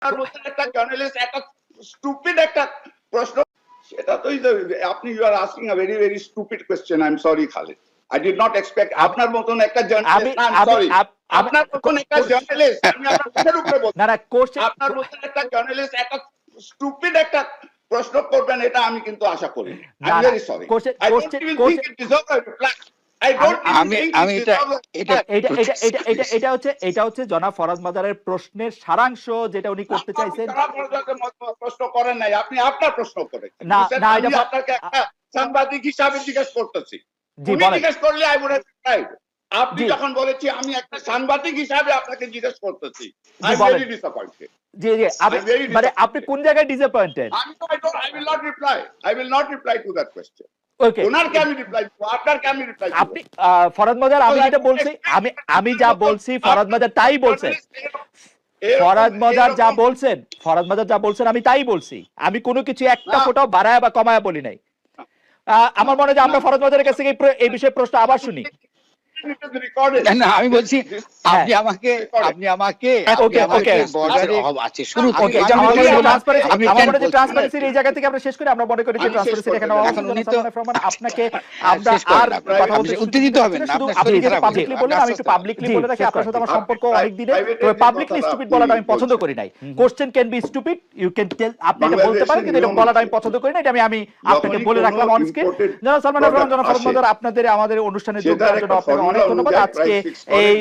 আপনার মতন একটা জার্নালিস্ট একটা স্টুপিড একটা প্রশ্ন, সেটা তো আপনি you are asking a very very stupid question. I am sorry Khalid, I did not expect আপনার মতন একটা জার্নালিস্ট, I'm sorry, আপনার মতন একটা জার্নালিস্ট, আমি আপনার মুখের উপরে বলছি, না আপনার মতন একটা জার্নালিস্ট একটা স্টুপিড একটা প্রশ্ন করবেন, এটা আমি কিন্তু আশা করি। I'm very sorry. I don't even think it deserves a reply. এটা হচ্ছে জনাব ফরাদ মাজারের প্রশ্নের সারাংশ যেটা উনি করতে চাইছেন। প্রশ্ন করেন নাই, আপনি আপনার প্রশ্ন করেছেন। না না, আমি আপনাকে একটা সাংবাদিক হিসাবে জিজ্ঞেস করতেছি, উনি জিজ্ঞেস করলে আই উড হ্যাভ রিপ্লাইড। আপনি যখন বলেছি আমি একটা সাংবাদিক হিসাবে আপনাকে জিজ্ঞেস করতেছি, আই এম ভেরি ডিসঅ্যাপয়েন্টেড। জি জি, মানে আপনি কোন জায়গায় disappointed? I will not reply. I will not reply to that question. ওকে, ওনারকে আমি রিপ্লাই করব, আপনারকে আমি রিপ্লাই করব। আপনি ফরাদ মাজার, আমি যেটা বলছি, আমি যা বলছি ফরাদ মাজার তাই বলছেন। ফরাদ মাজার যা বলছেন আমি তাই বলছি। আমি কোনো কিছু একটা ফোঁটাও বাড়ায় বা কমায় বলি নাই। আমার মনে হয় যে আমরা ফরাদ মাজারের কাছ থেকে এই বিষয়ে প্রশ্ন আবার শুনি। না, আমি বলছি আপনি আমাকে বর্ডারে আছে শুরু থেকে ট্রান্সপারেন্সির এই জায়গা থেকে আমরা শেষ করি। আমরা মনে করি যে ট্রান্সপারেন্সি এখানে এখন উনি তো আপনাকে আমরা আর কথা বলতে উত্তেজিত হবেন না, শুধু আপনি যেটা পাবলিকলি বলেন, আমি একটু পাবলিকলি বলে রাখি, আপনার সাথে আমার সম্পর্ক অনেক দিনের। তবে পাবলিকলি স্টুপিড বলাটা আমি পছন্দ করি নাই। Question can be stupid, you can tell, আপনি এটা বলতে পারেন, কিন্তু এটা বলাটা আমি পছন্দ করি না। এটা আমি আপনাকে বলে রাখলাম অন স্ক্রিন। জনাব সালমান রহমান, জনাব ফরাদ মাজার, আপনাদের আমাদের অনুষ্ঠানে যোগ দেওয়ার জন্য আপনাকে অনেক ধন্যবাদ। আজকে এই